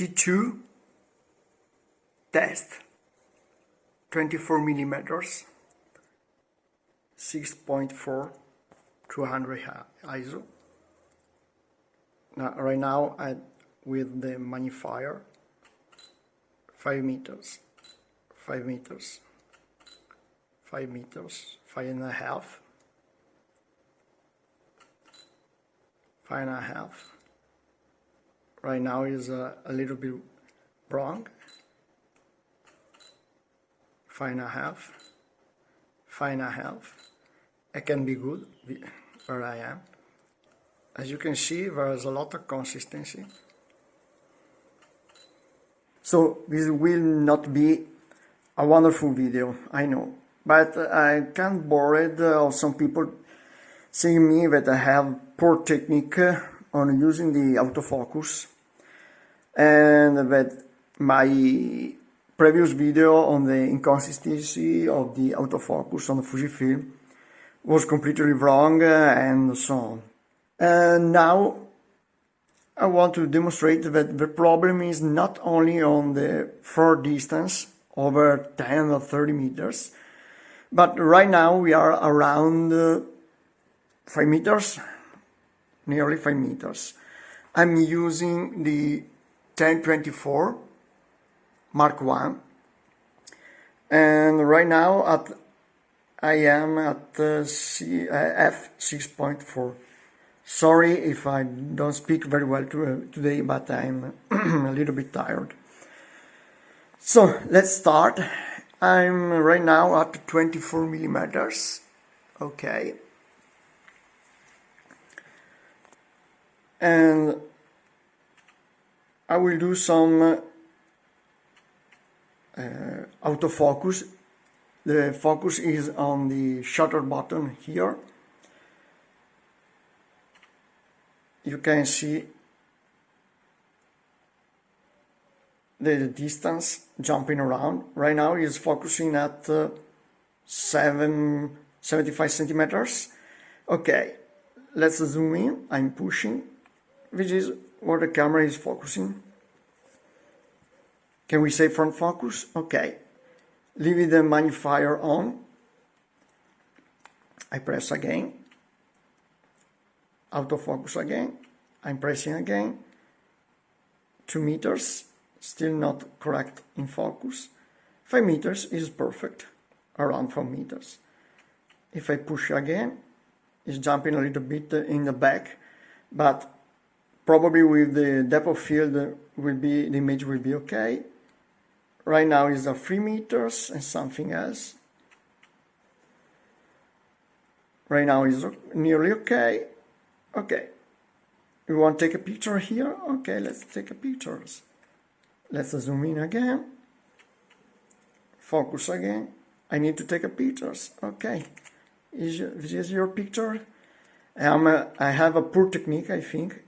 X-T2 test, 24 millimeters, 6.4, 200 ISO. Now, right now with the magnifier, 5 meters, 5 meters, 5 meters, 5.5, 5.5. Right now is a little bit wrong. 5.5, 5.5. It can be good where I am. As you can see, there is a lot of consistency. So this will not be a wonderful video, I know, but I can't bored of some people saying me that I have poor technique on using the autofocus, and that my previous video on the inconsistency of the autofocus on the Fujifilm was completely wrong, and so on. And now I want to demonstrate that the problem is not only on the far distance, over 10 or 30 meters, but right now we are around 5 meters, nearly 5 meters. I'm using the 1024 Mark I, and right now I am at f6.4. Sorry if I don't speak very well today, but I'm a little bit tired. So let's start. I'm right now at 24 millimeters. Okay. And I will do some autofocus. The focus is on the shutter button here. You can see the distance jumping around. Right now is focusing at 75 centimeters. Okay, let's zoom in. I'm pushing. This is where the camera is focusing. Can we say front focus? Okay. Leaving the magnifier on. I press again. Autofocus again. I'm pressing again. 2 meters. Still not correct in focus. 5 meters is perfect. Around 4 meters. If I push again, it's jumping a little bit in the back, but probably with the depth of field the image will be okay. Right now is 3 meters and something else. Right now is nearly okay. Okay. You want to take a picture here? Okay, let's take a pictures. Let's zoom in again. Focus again. I need to take a pictures. Okay. This is your picture. I have a poor technique, I think.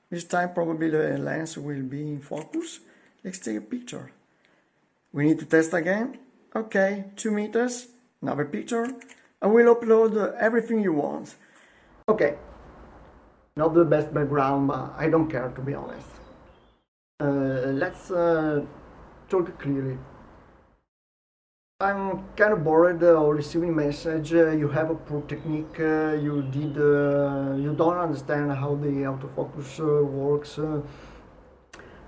This time probably the lens will be in focus. Let's take a picture. We need to test again. Okay, 2 meters, another picture. I will upload everything you want. Okay, not the best background, but I don't care, to be honest. Let's talk clearly. I'm kind of bored of receiving message. You have a poor technique. You don't understand how the autofocus works.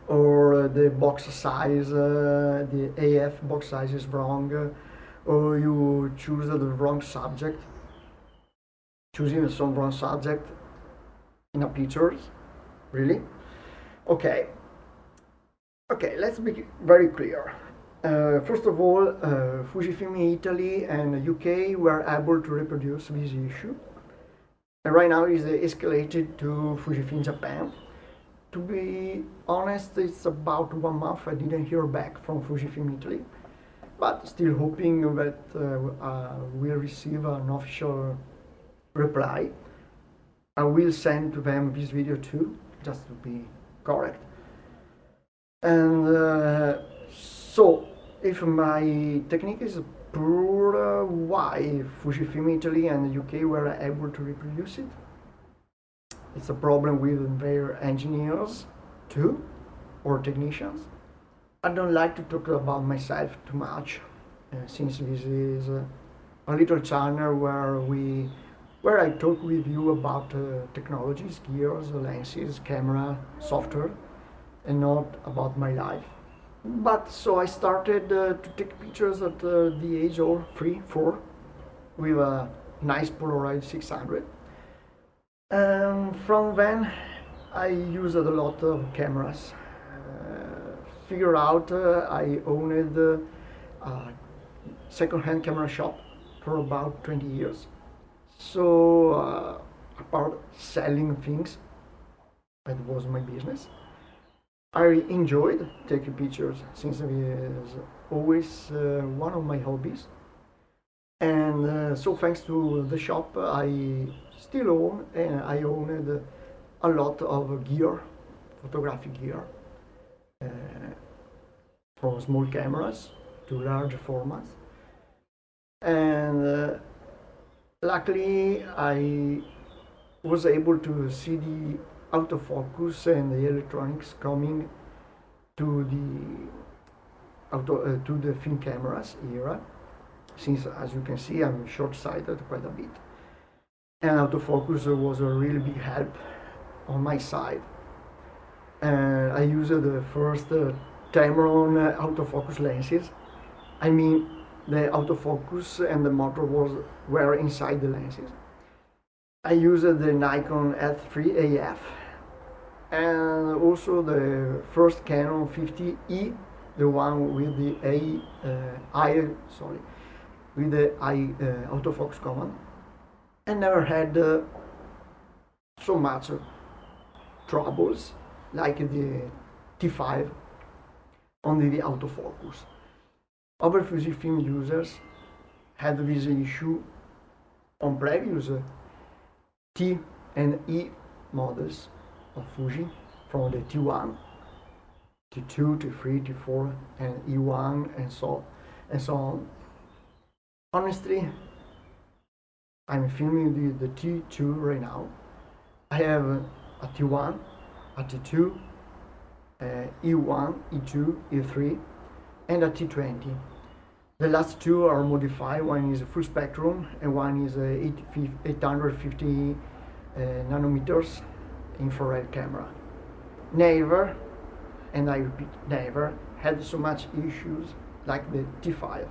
Or the box size, the AF box size is wrong, or you choose the wrong subject, choosing some wrong subject in a pictures, really? Okay, let's be very clear. First of all, Fujifilm Italy and UK were able to reproduce this issue, and right now it's escalated to Fujifilm Japan. To be honest, it's about 1 month I didn't hear back from Fujifilm Italy, but still hoping that we'll receive an official reply. I will send to them this video too, just to be correct. And so, if my technique is poor, why Fujifilm Italy and the UK were able to reproduce it? It's a problem with their engineers too. or technicians. I don't like to talk about myself too much, since this is a little channel where I talk with you about technologies, gears, lenses, camera, software, and not about my life. But so I started to take pictures at the age of 3, 4 with a nice Polaroid 600. And from then I used a lot of cameras. Figure out I owned a second-hand camera shop for about 20 years. So apart selling things, that was my business. I enjoyed taking pictures since it was always one of my hobbies. And so thanks to the shop, I still own, and I owned a lot of gear, photographic gear, from small cameras to large formats. And luckily I was able to see the autofocus and the electronics coming to the film cameras era, since as you can see I'm short-sighted quite a bit, and autofocus was a really big help on my side. And I used the first Tamron autofocus lenses. I mean, the autofocus and the motor were inside the lenses. I used the Nikon F3 AF, and also the first Canon 50E, the one with the autofocus command, and never had so much troubles like the T5, only the autofocus. Other Fujifilm users had this issue on previous T and E models of Fuji, from the T1, T2, T3, T4, and E1, and so on. Honestly, I'm filming the T2 right now. I have a T1, a T2, E1, E2, E3, and a T20. The last two are modified. One is a full spectrum, and one is a 850 nanometers infrared camera. Never, and I repeat, never had so much issues like the T5.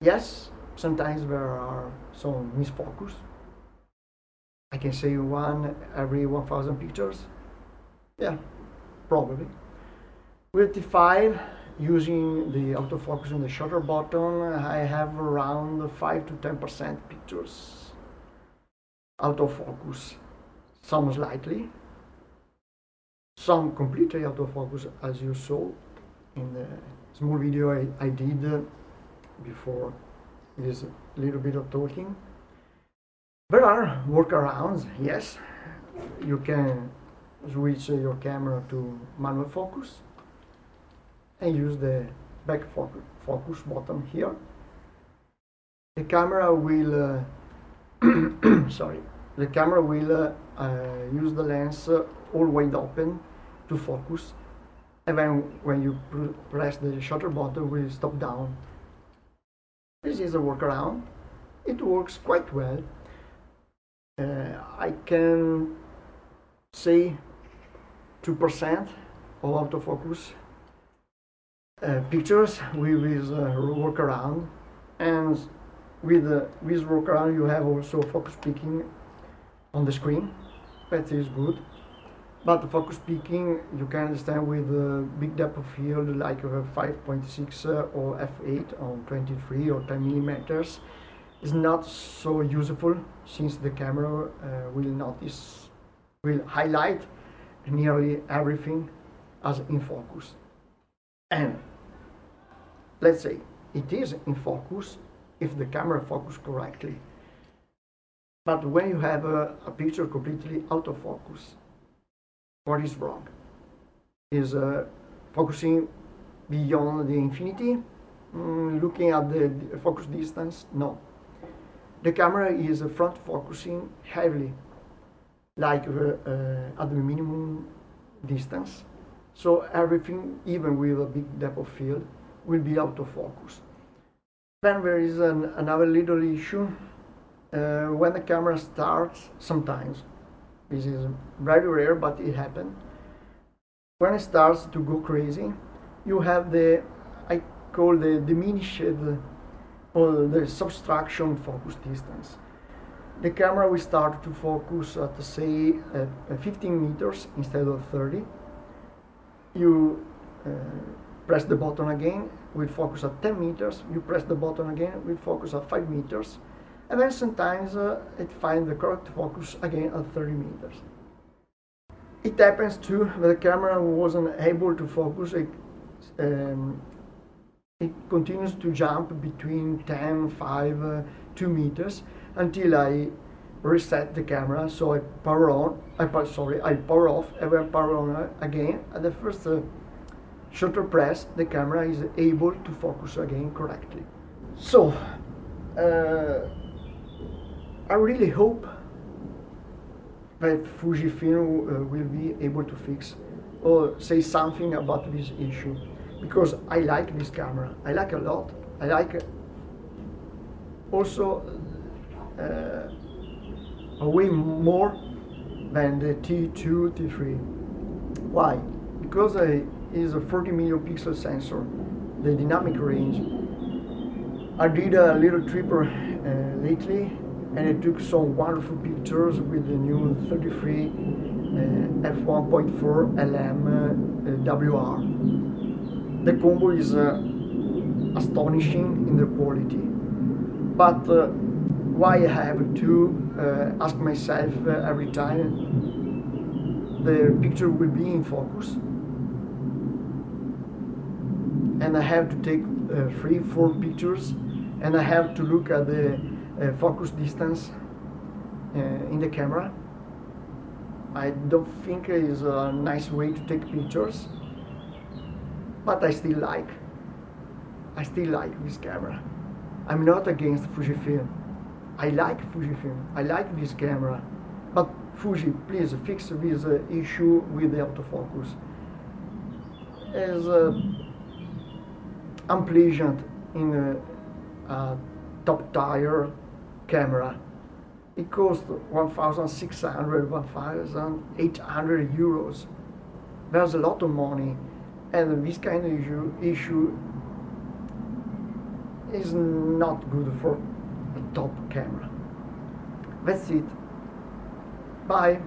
Yes, sometimes there are some misfocus. I can say one every 1,000 pictures. Yeah, probably. With T5, using the autofocus in the shutter button, I have around 5 to 10% pictures autofocus. Some slightly, some completely autofocus, as you saw in the small video I did before this little bit of talking. There are workarounds, yes. You can switch your camera to manual focus and use the back focus button here. The camera will the camera will use the lens all wide open to focus, and then when you press the shutter button, it will stop down. This is a workaround. It works quite well. I can say 2% of autofocus pictures with this workaround, and with this workaround you have also focus peaking on the screen. That is good, but the focus peaking you can understand with big depth of field like 5.6 or f8 on 23 or 10 millimeters is not so useful, since the camera will highlight nearly everything as in focus. And let's say it is in focus if the camera focuses correctly. But when you have a picture completely out of focus, what is wrong? Is focusing beyond the infinity? Looking at the focus distance? No. The camera is front focusing heavily, like at the minimum distance. So everything, even with a big depth of field, will be autofocus. Then there is another little issue. When the camera starts, sometimes, this is very rare, but it happens. When it starts to go crazy, you have I call the diminished or the subtraction focus distance. The camera will start to focus at, say, 15 meters instead of 30. You press the button again, will focus at 10 meters. You press the button again, will focus at 5 meters. And then sometimes it finds the correct focus again at 30 meters. It happens too that the camera wasn't able to focus. It continues to jump between 10, 5, 2 meters until I reset the camera. So I power on, I power off, and then power on again. At the first shutter press, the camera is able to focus again correctly. So I really hope that Fujifilm will be able to fix or say something about this issue, because I like this camera. I like a lot. I like also way more than the T2, T3. Why? Because it is a 40 million pixel sensor, the dynamic range. I did a little trip lately, and I took some wonderful pictures with the new 33 f1.4 LM WR. The combo is astonishing in the quality, but why I have to ask myself every time the picture will be in focus, and I have to take 3-4 pictures, and I have to look at the focus distance in the camera. I don't think it is a nice way to take pictures, but I still like this camera. I'm not against Fujifilm. I like Fujifilm. I like this camera, but Fuji, please fix this issue with the autofocus. It's unpleasant in a top tier camera. It costs 1,600, 1,800 euros. There's a lot of money, and this kind of issue is not good for a top camera. That's it. Bye.